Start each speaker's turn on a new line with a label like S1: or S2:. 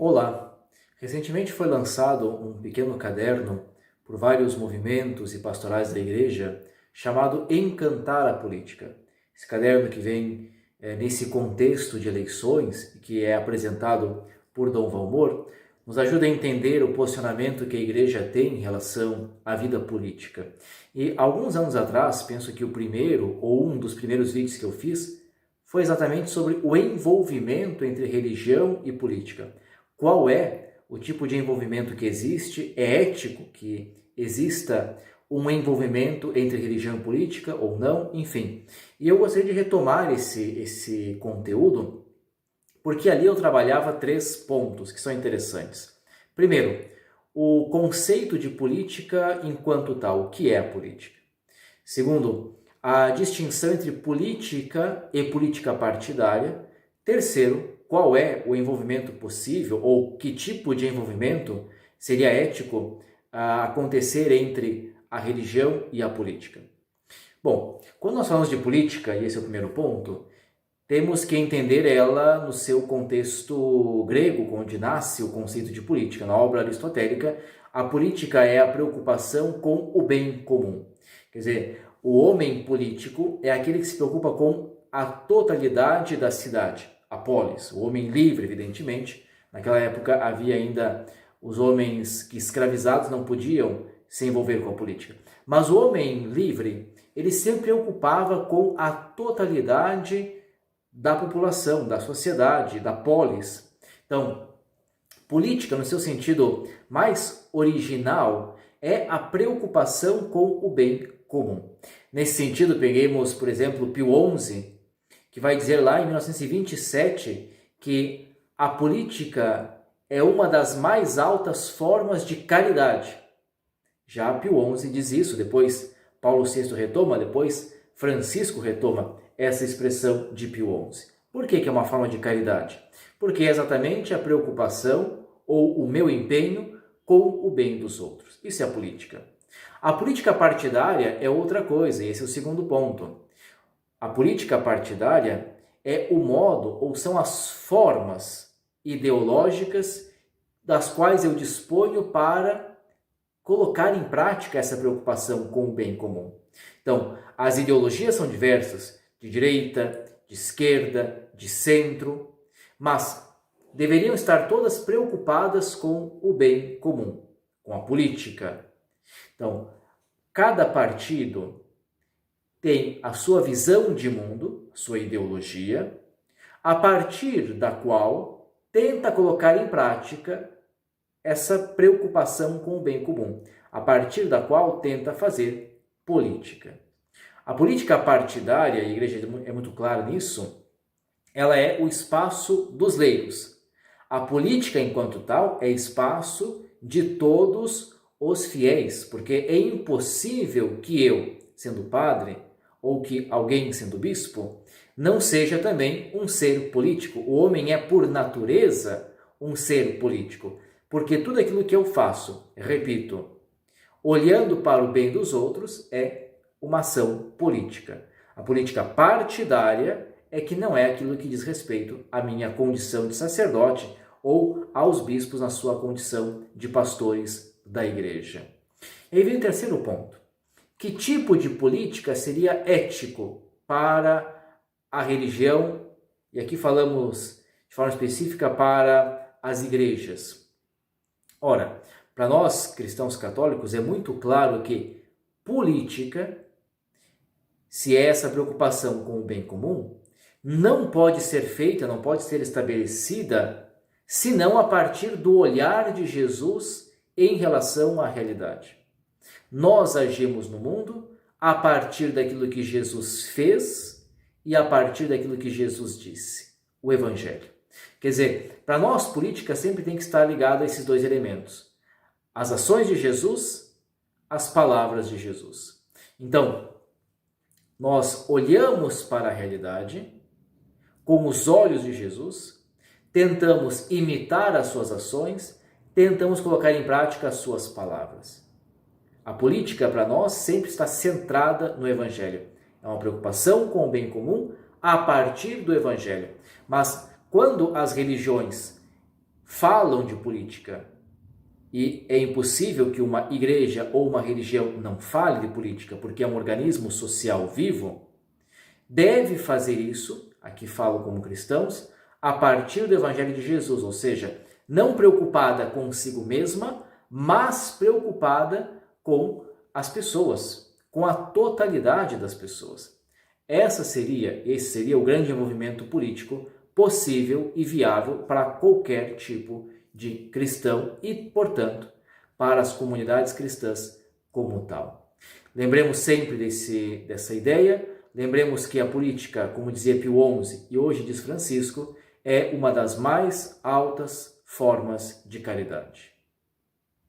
S1: Olá! Recentemente foi lançado um pequeno caderno por vários movimentos e pastorais da igreja chamado Encantar a Política. Esse caderno que vem nesse contexto de eleições e que é apresentado por Dom Valmor, nos ajuda a entender o posicionamento que a igreja tem em relação à vida política. E alguns anos atrás, penso que o primeiro ou um dos primeiros vídeos que eu fiz foi exatamente sobre o envolvimento entre religião e política. Qual é o tipo de envolvimento que existe? É ético que exista um envolvimento entre religião e política ou não? Enfim. E eu gostaria de retomar esse conteúdo porque ali eu trabalhava 3 pontos que são interessantes. Primeiro, o conceito de política enquanto tal. O que é a política? Segundo, a distinção entre política e política partidária. Terceiro, qual é o envolvimento possível ou que tipo de envolvimento seria ético acontecer entre a religião e a política. Bom, quando nós falamos de política, e esse é o primeiro ponto, temos que entender ela no seu contexto grego, onde nasce o conceito de política. Na obra aristotélica, a política é a preocupação com o bem comum. Quer dizer, o homem político é aquele que se preocupa com a totalidade da cidade, a polis, o homem livre, evidentemente. Naquela época havia ainda os homens que escravizados não podiam se envolver com a política. Mas o homem livre, ele sempre preocupava com a totalidade da população, da sociedade, da polis. Então, política, no seu sentido mais original, é a preocupação com o bem comum. Nesse sentido, peguemos, por exemplo, Pio XI, que vai dizer lá em 1927 que a política é uma das mais altas formas de caridade. Já Pio XI diz isso, depois Paulo VI retoma, depois Francisco retoma essa expressão de Pio XI. Por que é uma forma de caridade? Porque é exatamente a preocupação ou o meu empenho com o bem dos outros. Isso é a política. A política partidária é outra coisa, e esse é o segundo ponto. A política partidária é o modo ou são as formas ideológicas das quais eu disponho para colocar em prática essa preocupação com o bem comum. Então, as ideologias são diversas, de direita, de esquerda, de centro, mas deveriam estar todas preocupadas com o bem comum, com a política. Então, cada partido tem a sua visão de mundo, sua ideologia, a partir da qual tenta colocar em prática essa preocupação com o bem comum, a partir da qual tenta fazer política. A política partidária, a igreja é muito clara nisso, ela é o espaço dos leigos. A política, enquanto tal, é espaço de todos os fiéis, porque é impossível que eu, sendo padre, ou que alguém, sendo bispo, não seja também um ser político. O homem é, por natureza, um ser político, porque tudo aquilo que eu faço, repito, olhando para o bem dos outros, é uma ação política. A política partidária é que não é aquilo que diz respeito à minha condição de sacerdote ou aos bispos na sua condição de pastores da igreja. E aí vem o terceiro ponto. Que tipo de política seria ético para a religião? E aqui falamos de forma específica para as igrejas. Ora, para nós cristãos católicos é muito claro que política, se é essa preocupação com o bem comum, não pode ser feita, não pode ser estabelecida, senão a partir do olhar de Jesus em relação à realidade. Nós agimos no mundo a partir daquilo que Jesus fez e a partir daquilo que Jesus disse, o Evangelho. Quer dizer, para nós, política sempre tem que estar ligada a esses 2 elementos. As ações de Jesus, as palavras de Jesus. Então, nós olhamos para a realidade com os olhos de Jesus, tentamos imitar as suas ações, tentamos colocar em prática as suas palavras. A política, para nós, sempre está centrada no Evangelho. É uma preocupação com o bem comum a partir do Evangelho. Mas quando as religiões falam de política, e é impossível que uma igreja ou uma religião não fale de política, porque é um organismo social vivo, deve fazer isso, aqui falo como cristãos, a partir do Evangelho de Jesus, ou seja, não preocupada consigo mesma, mas preocupada com as pessoas, com a totalidade das pessoas. Esse seria o grande movimento político possível e viável para qualquer tipo de cristão e, portanto, para as comunidades cristãs como tal. Lembremos sempre dessa ideia, lembremos que a política, como dizia Pio XI e hoje diz Francisco, é uma das mais altas formas de caridade.